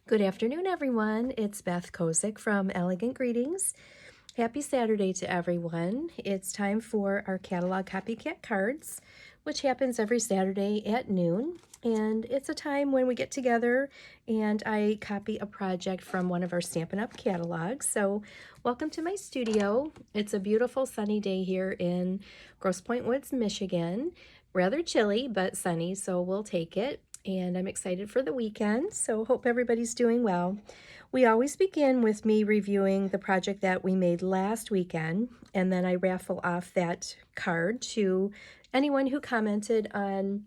Good afternoon, everyone. It's Beth Kozik from Elegant Greetings. Happy Saturday to everyone. It's time for our catalog Copycat cards, which happens every Saturday at noon. And it's a time when we get together and I copy a project from one of our Stampin' Up! Catalogs. So welcome to my studio. It's a beautiful sunny day here in Grosse Pointe Woods, Michigan. Rather chilly, but sunny, so we'll take it. And I'm excited for the weekend, so hope everybody's doing well. We always begin with me reviewing the project that we made last weekend, and then I raffle off that card to anyone who commented on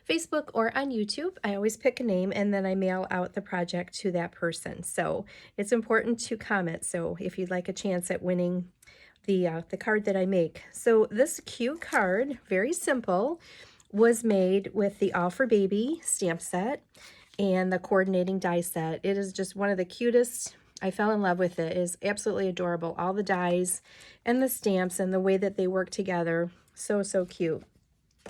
Facebook or on YouTube. I always pick a name and then I mail out the project to that person. So it's important to comment. So if you'd like a chance at winning the card that I make. So this cute card, very simple, was made with the All for Baby stamp set and the coordinating die set. It is just one of the cutest. I fell in love with it. It is absolutely adorable. All the dies and the stamps and the way that they work together. So, so cute.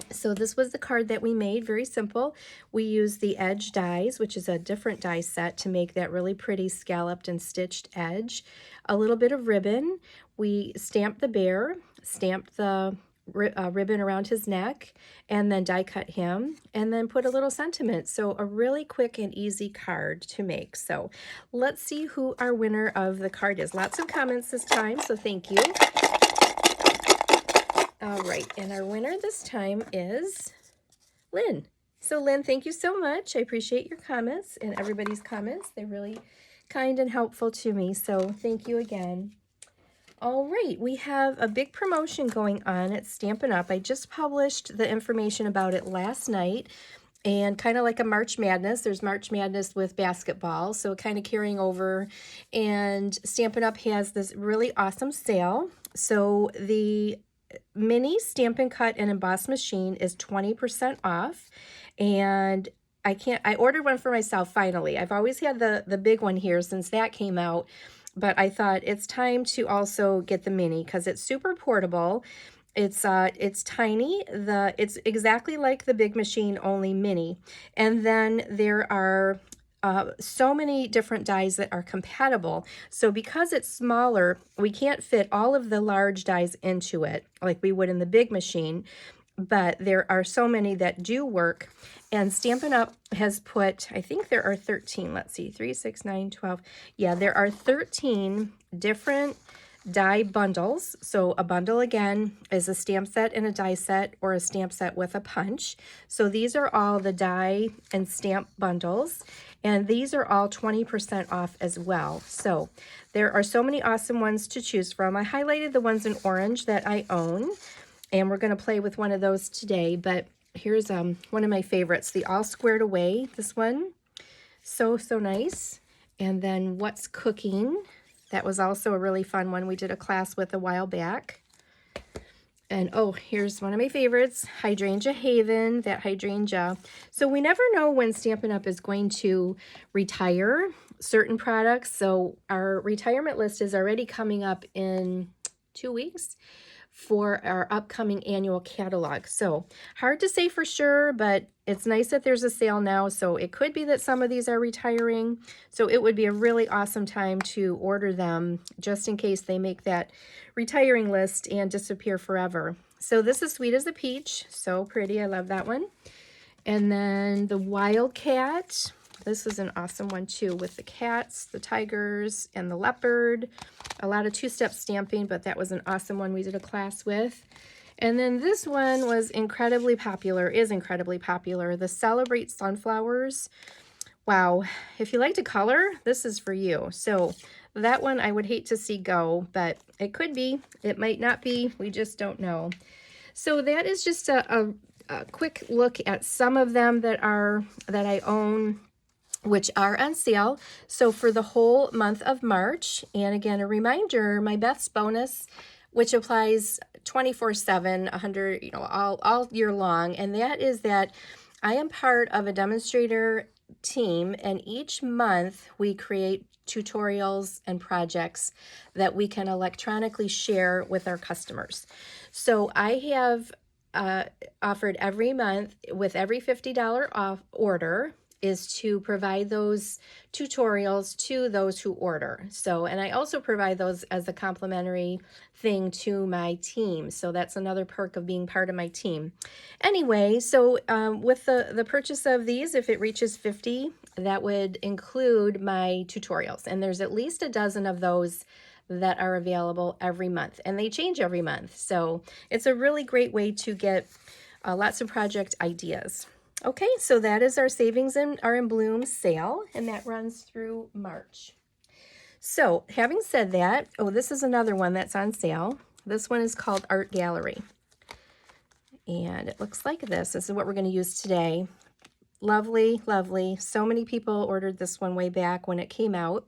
So this was the card that we made, very simple. We used the edge dies, which is a different die set, to make that really pretty scalloped and stitched edge. A little bit of ribbon. We stamped the bear, stamped the ribbon around his neck, and then die cut him, and then put a little sentiment. So a really quick and easy card to make. So let's see who our winner of the card is. Lots of comments this time, so thank you. All right, and our winner this time is Lynn. So Lynn, thank you so much. I appreciate your comments and everybody's comments. They're really kind and helpful to me, so thank you again. All right, we have a big promotion going on at Stampin' Up! I just published the information about it last night, and kind of like a March Madness, there's March Madness with basketball, so kind of carrying over, and Stampin' Up! Has this really awesome sale. So the mini Stampin' Cut and Emboss machine is 20% off, and I ordered one for myself finally. I've always had the big one here since that came out, but I thought it's time to also get the mini because it's super portable. It's tiny. It's exactly like the big machine, only mini. And then there are so many different dies that are compatible. So because it's smaller, we can't fit all of the large dies into it like we would in the big machine, but there are so many that do work. And Stampin' Up! Has put, I think there are 13, let's see, 3, 6, 9, 12. Yeah, there are 13 different die bundles. So a bundle, again, is a stamp set and a die set, or a stamp set with a punch. So these are all the die and stamp bundles, and these are all 20% off as well. So there are so many awesome ones to choose from. I highlighted the ones in orange that I own, and we're going to play with one of those today, but here's one of my favorites, the All Squared Away. This one, so nice. And then What's Cooking, that was also a really fun one we did a class with a while back. And oh, here's one of my favorites, Hydrangea Haven, that hydrangea. So we never know when Stampin' Up! Is going to retire certain products. So our retirement list is already coming up in 2 weeks for our upcoming annual catalog. So hard to say for sure, but it's nice that there's a sale now. So it could be that some of these are retiring. So it would be a really awesome time to order them just in case they make that retiring list and disappear forever. So this is Sweet as a Peach. So pretty. I love that one. And then the Wildcat. This is an awesome one too, with the cats, the tigers, and the leopard. A lot of two-step stamping, but that was an awesome one we did a class with. And then this one was incredibly popular, is incredibly popular, the Celebrate Sunflowers. Wow, if you like to color, this is for you. So that one I would hate to see go, but it could be, it might not be, we just don't know. So that is just a quick look at some of them that I own, which are on sale. So for the whole month of March, and again, a reminder, my Beth's bonus, which applies 24/7, 100, all year long, and that is that I am part of a demonstrator team, and each month we create tutorials and projects that we can electronically share with our customers. So I have offered every month, with every $50 off order, is to provide those tutorials to those who order. So, and I also provide those as a complimentary thing to my team. So that's another perk of being part of my team. Anyway, so with the purchase of these, if it reaches 50, that would include my tutorials. And there's at least a dozen of those that are available every month, and they change every month. So it's a really great way to get lots of project ideas. Okay, so that is our Savings are in Bloom sale, and that runs through March. So having said that, oh, this is another one that's on sale. This one is called Art Gallery. And it looks like this. This is what we're going to use today. Lovely, lovely. So many people ordered this one way back when it came out.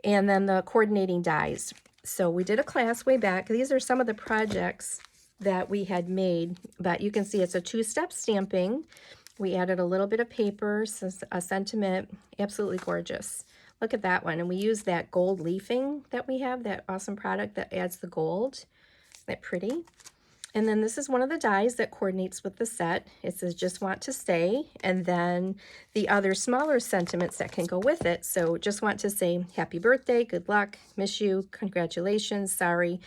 And then the coordinating dies. So we did a class way back. These are some of the projects that we had made, but you can see it's a two-step stamping. We added a little bit of paper, a sentiment, absolutely gorgeous. Look at that one. And we use that gold leafing that we have, that awesome product that adds the gold. Isn't that pretty? And then this is one of the dies that coordinates with the set. It says just want to say, and then the other smaller sentiments that can go with it. So just want to say happy birthday, good luck, miss you, congratulations, sorry.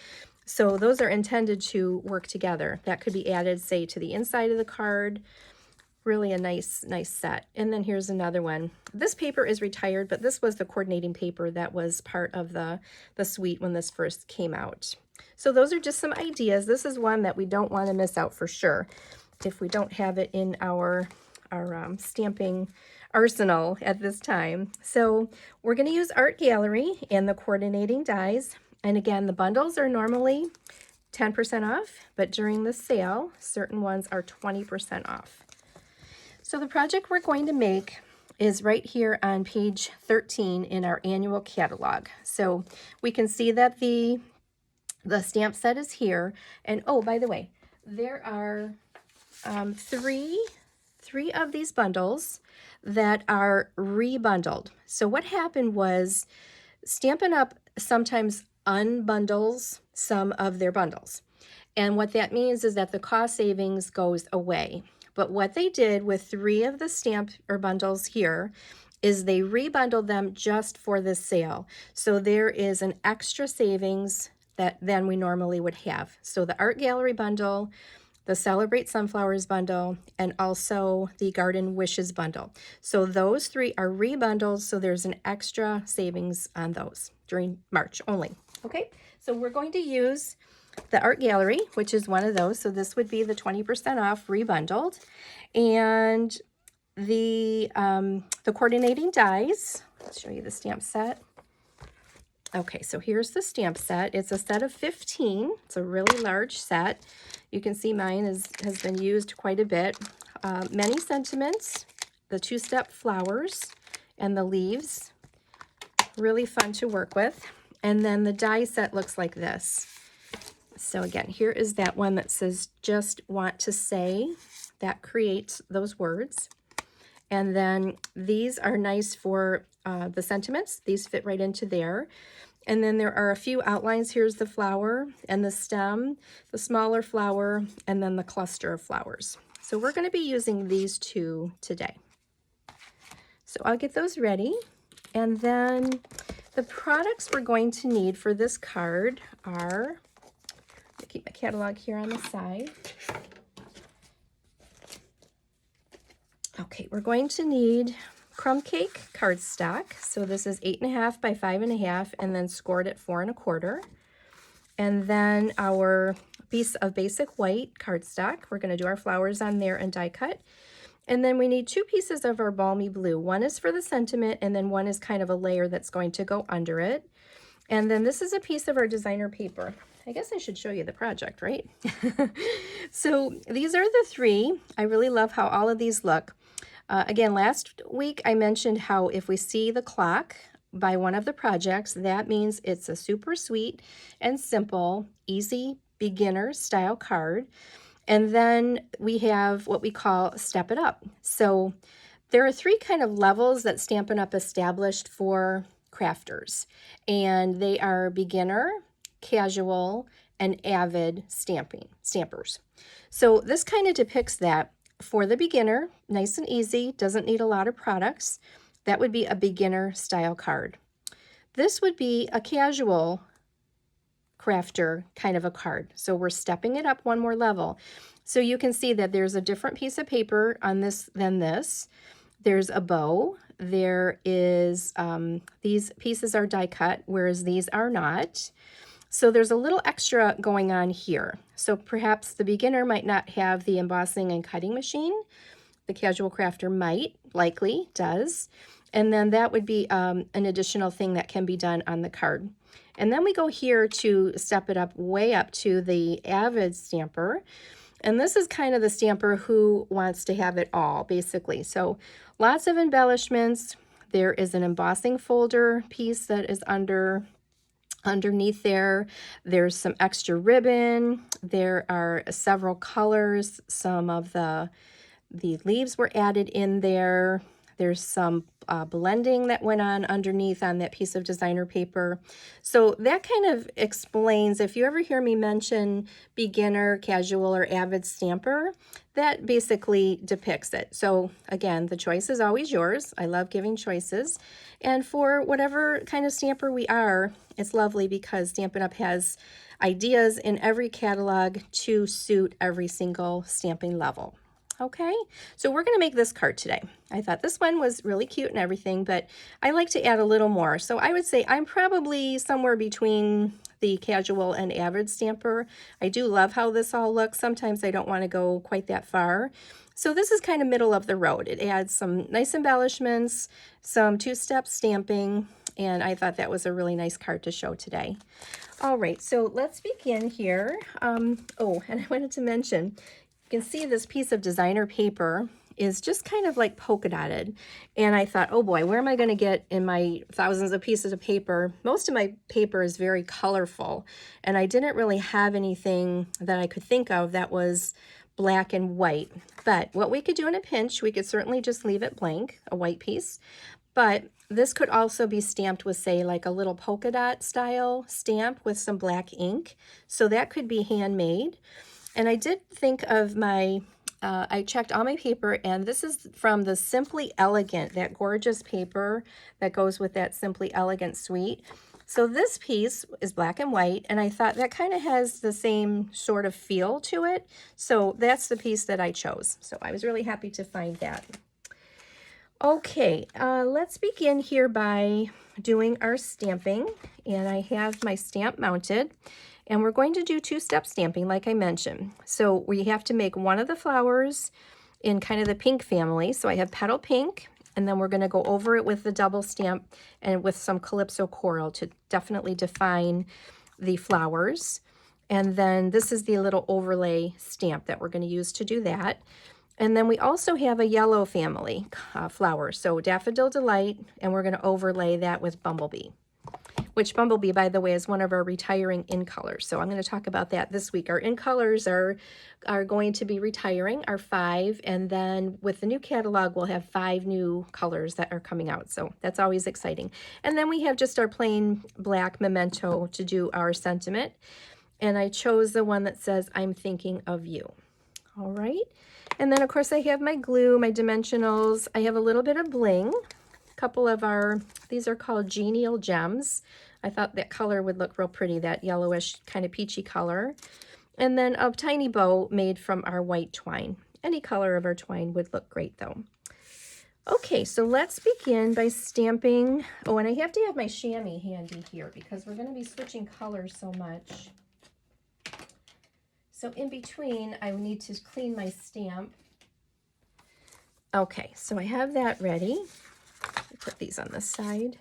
So those are intended to work together. That could be added, say, to the inside of the card. Really a nice set. And then here's another one. This paper is retired, but this was the coordinating paper that was part of the suite when this first came out. So those are just some ideas. This is one that we don't want to miss out for sure if we don't have it in our stamping arsenal at this time. So we're going to use Art Gallery and the coordinating dies. And again, the bundles are normally 10% off, but during the sale, certain ones are 20% off. So the project we're going to make is right here on page 13 in our annual catalog. So we can see that the stamp set is here. And oh, by the way, there are three of these bundles that are rebundled. So what happened was Stampin' Up! Sometimes unbundles some of their bundles. And what that means is that the cost savings goes away. But what they did with 3 of the stamp or bundles here is they rebundled them just for this sale. So there is an extra savings than we normally would have. So the Art Gallery bundle, the Celebrate Sunflowers bundle, and also the Garden Wishes bundle. So those 3 are rebundled, so there's an extra savings on those during March only. Okay, so we're going to use the Art Gallery, which is one of those. So this would be the 20% off rebundled. And the coordinating dies. Let's show you the stamp set. Okay, so here's the stamp set. It's a set of 15. It's a really large set. You can see mine has been used quite a bit. Many sentiments, the two-step flowers, and the leaves. Really fun to work with. And then the die set looks like this. So again, here is that one that says just want to say. That creates those words. And then these are nice for the sentiments. These fit right into there. And then there are a few outlines. Here's the flower and the stem, the smaller flower, and then the cluster of flowers. So we're going to be using these 2 today. So I'll get those ready. And then the products we're going to need for this card are, I'll keep my catalog here on the side. Okay, we're going to need crumb cake cardstock. So this is 8.5 by 5.5 and then scored at 4 1/4. And then our piece of basic white cardstock. We're going to do our flowers on there and die cut. And then we need 2 pieces of our balmy blue. One is for the sentiment, and then one is kind of a layer that's going to go under it. And then this is a piece of our designer paper. I guess I should show you the project, right? So these are the 3. I really love how all of these look. Again, last week I mentioned how if we see the clock by one of the projects, that means it's a super sweet and simple, easy beginner style card. And then we have what we call Step It Up. So there are 3 kind of levels that Stampin' Up! Established for crafters. And they are beginner, casual, and avid stampers. So this kind of depicts that. for the beginner, nice and easy, doesn't need a lot of products. That would be a beginner style card. This would be a casual crafter kind of a card. So we're stepping it up one more level. So you can see that there's a different piece of paper on this than this. There's a bow. There is, these pieces are die cut, whereas these are not. So there's a little extra going on here. So perhaps the beginner might not have the embossing and cutting machine. The casual crafter might, likely does. And then that would be an additional thing that can be done on the card. And then we go here to step it up way up to the avid stamper. And this is kind of the stamper who wants to have it all, basically. So lots of embellishments. There is an embossing folder piece that is underneath there. There's some extra ribbon. There are several colors. Some of the leaves were added in there. There's some blending that went on underneath on that piece of designer paper. So that kind of explains, if you ever hear me mention beginner, casual, or avid stamper, that basically depicts it. So again, the choice is always yours. I love giving choices. And for whatever kind of stamper we are, it's lovely because Stampin' Up! Has ideas in every catalog to suit every single stamping level. Okay, so we're going to make this card today. I thought this one was really cute and everything, but I like to add a little more. So I would say I'm probably somewhere between the casual and avid stamper. I do love how this all looks. Sometimes I don't want to go quite that far. So this is kind of middle of the road. It adds some nice embellishments, some two-step stamping, and I thought that was a really nice card to show today. All right, so let's begin here. Oh, and I wanted to mention, you can see this piece of designer paper is just kind of like polka dotted. And I thought, oh boy, where am I going to get in my thousands of pieces of paper? Most of my paper is very colorful. And I didn't really have anything that I could think of that was black and white. But what we could do in a pinch, we could certainly just leave it blank, a white piece. But this could also be stamped with, say, like a little polka dot style stamp with some black ink. So that could be handmade. And I did think of my, I checked all my paper, and this is from the Simply Elegant, that gorgeous paper that goes with that Simply Elegant suite. So this piece is black and white, and I thought that kind of has the same sort of feel to it. So that's the piece that I chose. So I was really happy to find that. Okay, let's begin here by doing our stamping. And I have my stamp mounted. And we're going to do two-step stamping, like I mentioned. So we have to make one of the flowers in kind of the pink family. So I have petal pink, and then we're going to go over it with the double stamp and with some Calypso coral to definitely define the flowers. And then this is the little overlay stamp that we're going to use to do that. And then we also have a yellow family flower, so Daffodil Delight, and we're going to overlay that with Bumblebee. Which Bumblebee, by the way, is one of our retiring in colors. So I'm going to talk about that this week. Our in colors are going to be retiring, our 5, and then with the new catalog, we'll have 5 new colors that are coming out. So that's always exciting. And then we have just our plain black memento to do our sentiment. And I chose the one that says, I'm thinking of you. All right. And then, of course, I have my glue, my dimensionals. I have a little bit of bling. Couple of these are called Genial Gems. I thought that color would look real pretty, that yellowish kind of peachy color. And then a tiny bow made from our white twine. Any color of our twine would look great though. Okay, so let's begin by stamping. Oh, and I have to have my chamois handy here because we're going to be switching colors so much. So in between, I need to clean my stamp. Okay, so I have that ready. Put these on the side.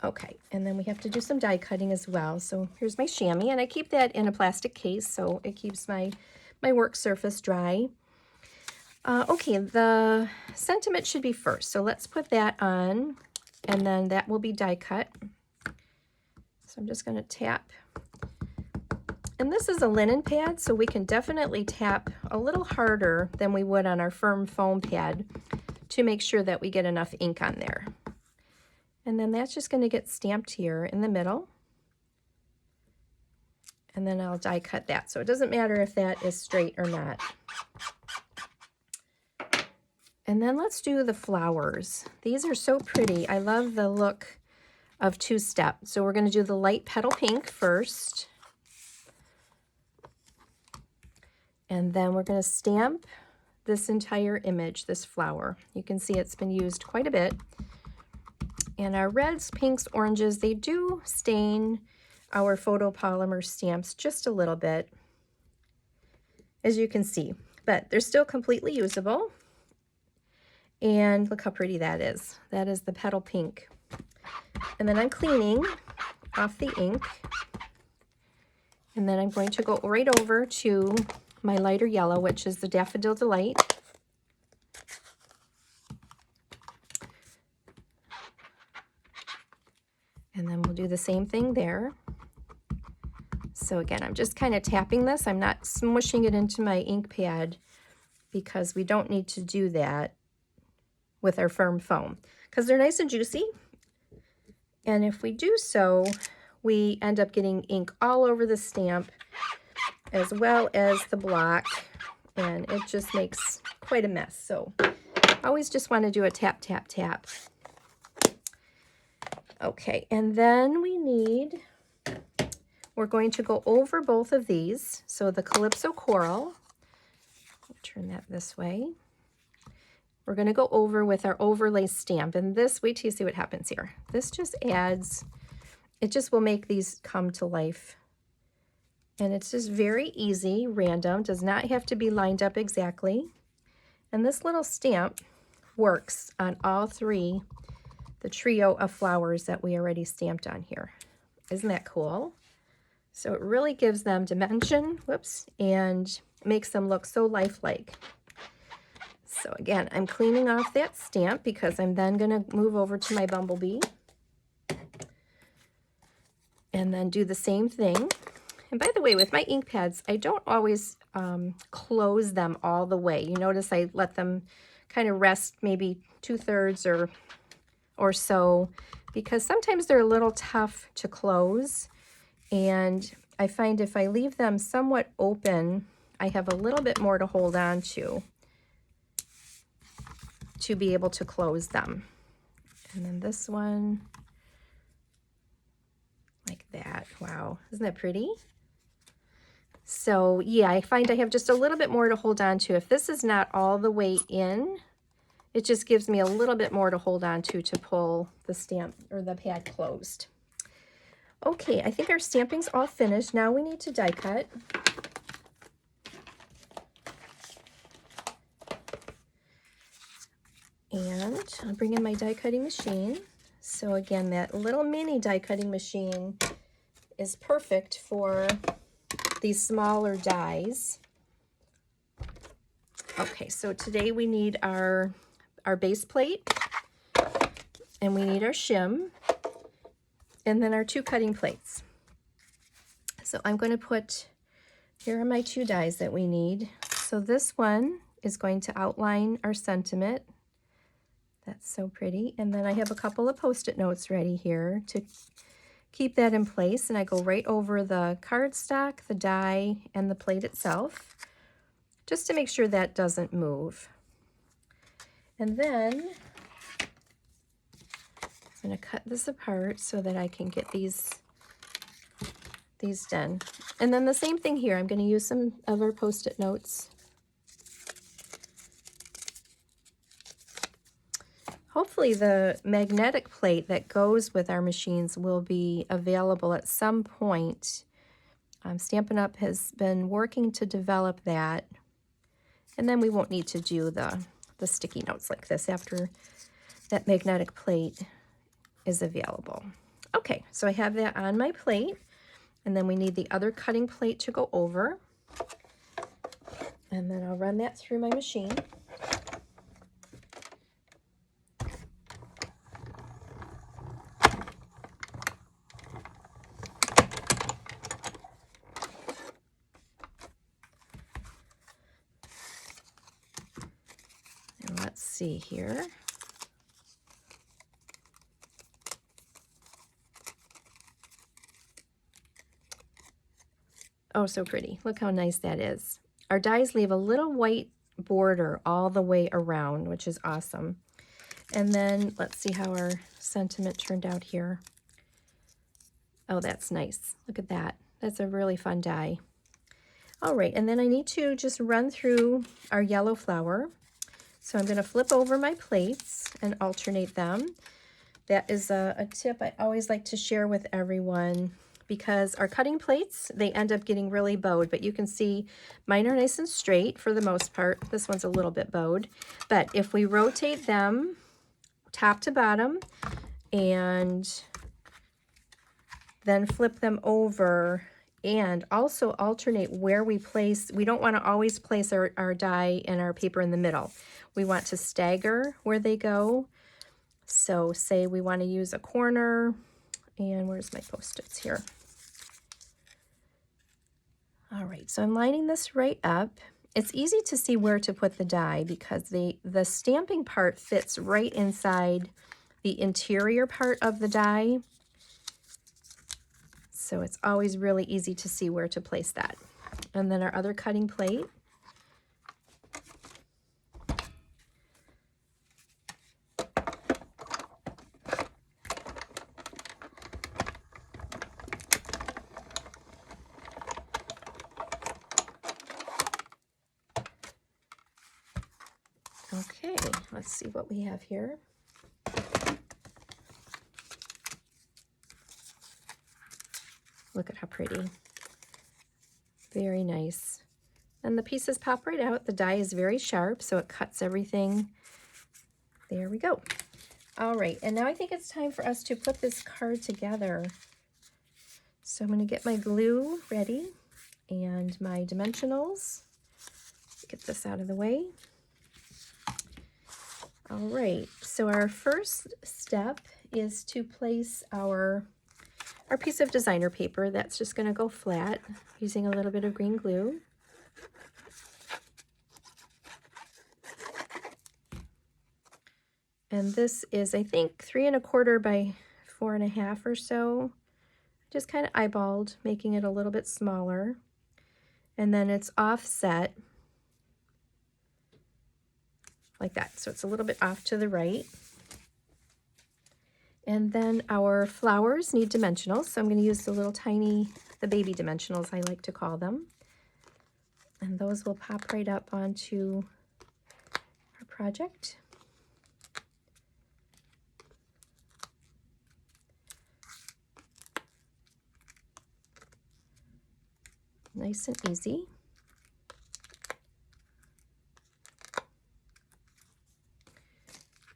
Okay, and then we have to do some die cutting as well. So here's my chamois, and I keep that in a plastic case so it keeps my work surface dry. Okay, the sentiment should be first. So let's put that on, and then that will be die cut. So I'm just going to tap. And this is a linen pad, so we can definitely tap a little harder than we would on our firm foam pad to make sure that we get enough ink on there. And then that's just going to get stamped here in the middle. And then I'll die cut that. So it doesn't matter if that is straight or not. And then let's do the flowers. These are so pretty. I love the look of two-step. So we're going to do the light petal pink first. And then we're going to stamp this entire image, this flower. You can see it's been used quite a bit. And our reds, pinks, oranges, they do stain our photopolymer stamps just a little bit, as you can see, but they're still completely usable. And look how pretty that is. That is the petal pink. And then I'm cleaning off the ink. And then I'm going to go right over to my lighter yellow, which is the Daffodil Delight. And then we'll do the same thing there. So again, I'm just kind of tapping this. I'm not smushing it into my ink pad because we don't need to do that with our firm foam because they're nice and juicy. And if we do so, we end up getting ink all over the stamp as well as the block, and it just makes quite a mess. So I always just want to do a tap, tap, tap. Okay, and then we're going to go over both of these. So the Calypso Coral, turn that this way. We're going to go over with our overlay stamp, and this, wait till you see what happens here. This just adds, it just will make these come to life. And it's just very easy, random, does not have to be lined up exactly. And this little stamp works on all three, the trio of flowers that we already stamped on here. Isn't that cool? So it really gives them dimension, whoops, and makes them look so lifelike. So again, I'm cleaning off that stamp because I'm then going to move over to my bumblebee and then do the same thing. And by the way, with my ink pads, I don't always close them all the way. You notice I let them kind of rest maybe 2/3 or so because sometimes they're a little tough to close. And I find if I leave them somewhat open, I have a little bit more to hold on to be able to close them. And then this one, like that. Wow, isn't that pretty? So yeah, I find I have just a little bit more to hold on to. If this is not all the way in, it just gives me a little bit more to hold on to pull the stamp or the pad closed. Okay, I think our stamping's all finished. Now we need to die cut. And I'll bring in my die cutting machine. So again, that little mini die cutting machine is perfect for these smaller dies. Okay, so today we need our base plate, and we need our shim, and then our 2 cutting plates. So I'm going to put, here are my 2 dies that we need. So this one is going to outline our sentiment. That's so pretty. And then I have a couple of Post-it notes ready here to keep that in place. And I go right over the cardstock, the die, and the plate itself, just to make sure that doesn't move. And then I'm going to cut this apart so that I can get these done. And then the same thing here. I'm going to use some other Post-it notes. Hopefully the magnetic plate that goes with our machines will be available at some point. Stampin' Up! Has been working to develop that. And then we won't need to do the sticky notes like this after that magnetic plate is available. Okay, so I have that on my plate. And then we need the other cutting plate to go over. And then I'll run that through my machine. Let's see here. Oh, so pretty. Look how nice that is. Our dies leave a little white border all the way around, which is awesome. And then let's see how our sentiment turned out here. Oh, that's nice. Look at that. That's a really fun die. All right, and then I need to just run through our yellow flower. So I'm going to flip over my plates and alternate them. That is a tip I always like to share with everyone, because our cutting plates, they end up getting really bowed, but you can see mine are nice and straight for the most part. This one's a little bit bowed, but if we rotate them top to bottom and then flip them over and also alternate where we place, we don't want to always place our die and our paper in the middle. We want to stagger where they go. So say we want to use a corner, and where's my Post-its here? All right, so I'm lining this right up. It's easy to see where to put the die because the stamping part fits right inside the interior part of the die. So it's always really easy to see where to place that. And then our other cutting plate. Okay, let's see what we have here. Look at how pretty. Very nice. And the pieces pop right out. The die is very sharp, so it cuts everything. There we go. All right, and now I think it's time for us to put this card together. So I'm going to get my glue ready and my dimensionals. Get this out of the way. All right, so our first step is to place our piece of designer paper. That's just going to go flat using a little bit of green glue. And this is, I think, 3 1/4 by 4 1/2 or so. Just kind of eyeballed, making it a little bit smaller. And then it's offset like that. So it's a little bit off to the right. And then our flowers need dimensionals. So I'm going to use the little tiny, the baby dimensionals, I like to call them. And those will pop right up onto our project. Nice and easy.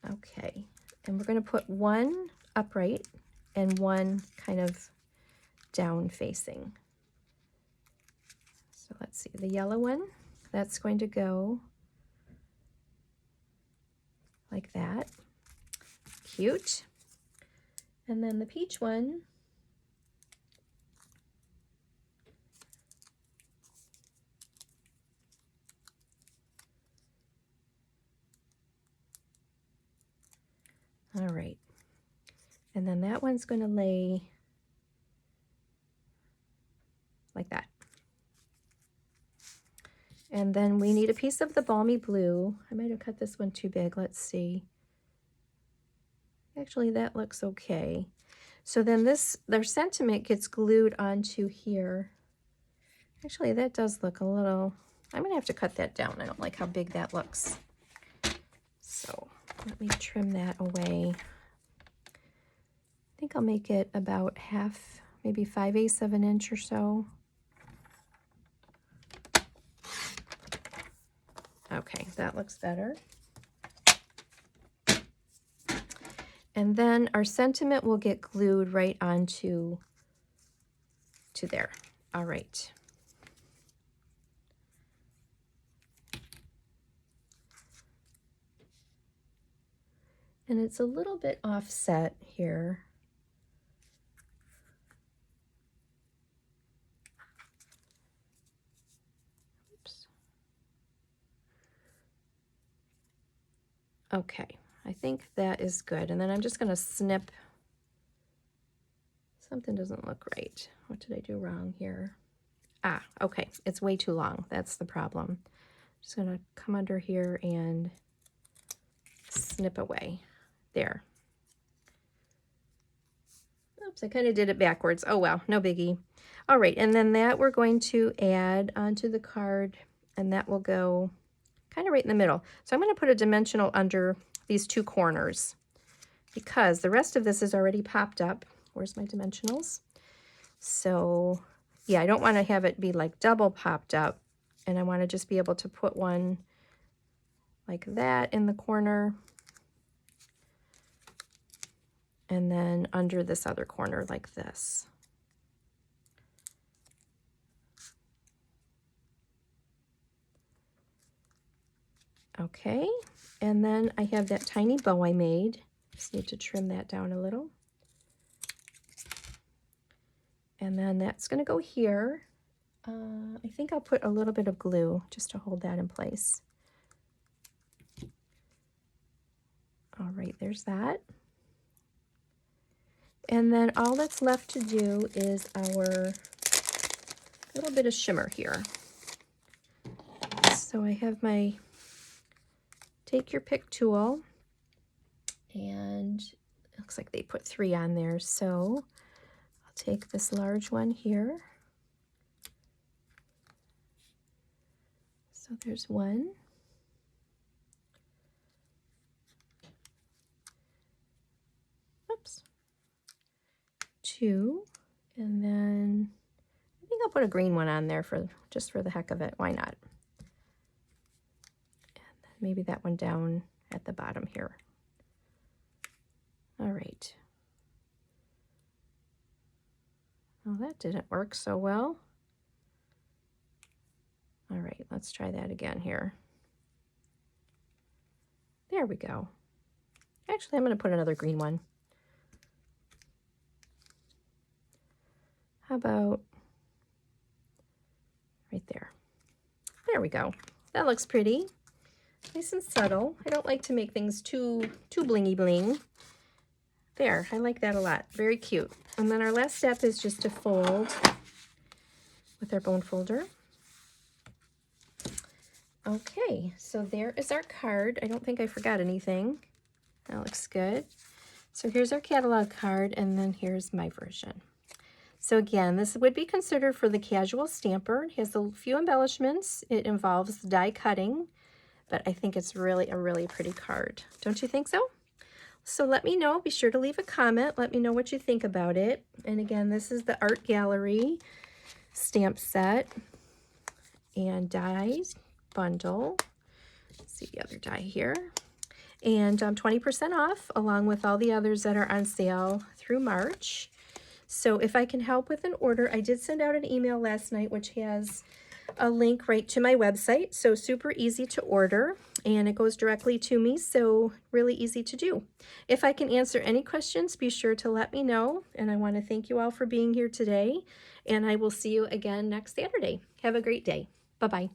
Okay, and we're going to put one upright and one kind of down facing. So let's see, the yellow one, that's going to go like that. Cute. And then the peach one, all right. And then that one's going to lay like that. And then we need a piece of the balmy blue. I might have cut this one too big. Let's see. Actually, that looks okay. So then their sentiment gets glued onto here. Actually, that does look a little, I'm going to have to cut that down. I don't like how big that looks. So let me trim that away. I think I'll make it about half, maybe 5/8 of an inch or so. Okay, that looks better. And then our sentiment will get glued right onto there. All right. And it's a little bit offset here. Oops. Okay, I think that is good. And then I'm just going to snip. Something doesn't look right. What did I do wrong here? Ah, okay, it's way too long. That's the problem. Just gonna come under here and snip away. There. Oops, I kind of did it backwards. Oh well, no biggie. All right, and then that we're going to add onto the card, and that will go kind of right in the middle. So I'm going to put a dimensional under these two corners because the rest of this is already popped up. Where's my dimensionals? So yeah, I don't want to have it be like double popped up, and I want to just be able to put one like that in the corner, and then under this other corner like this. Okay, and then I have that tiny bow I made. Just need to trim that down a little. And then that's going to go here. I think I'll put a little bit of glue just to hold that in place. All right, there's that. And then all that's left to do is our little bit of shimmer here. So I have my take your pick tool, and it looks like they put 3 on there. So I'll take this large one here. So there's 1. Oops. 2, and then I think I'll put a green one on there for just for the heck of it. Why not? And then maybe that one down at the bottom here. All right. Well, that didn't work so well. All right, let's try that again here. There we go. Actually, I'm going to put another green one. How about right there? There we go. That looks pretty. Nice and subtle. I don't like to make things too blingy bling. There, I like that a lot. Very cute. And then our last step is just to fold with our bone folder. Okay, so there is our card. I don't think I forgot anything. That looks good. So here's our catalog card, and then here's my version. So again, this would be considered for the casual stamper. It has a few embellishments. It involves die cutting, but I think it's really a really pretty card. Don't you think so? So let me know. Be sure to leave a comment. Let me know what you think about it. And again, this is the Art Gallery stamp set and dies bundle. Let's see the other die here. And 20% off along with all the others that are on sale through March. So if I can help with an order, I did send out an email last night which has a link right to my website. So super easy to order, and it goes directly to me, so really easy to do. If I can answer any questions, be sure to let me know. And I want to thank you all for being here today, and I will see you again next Saturday. Have a great day. Bye-bye.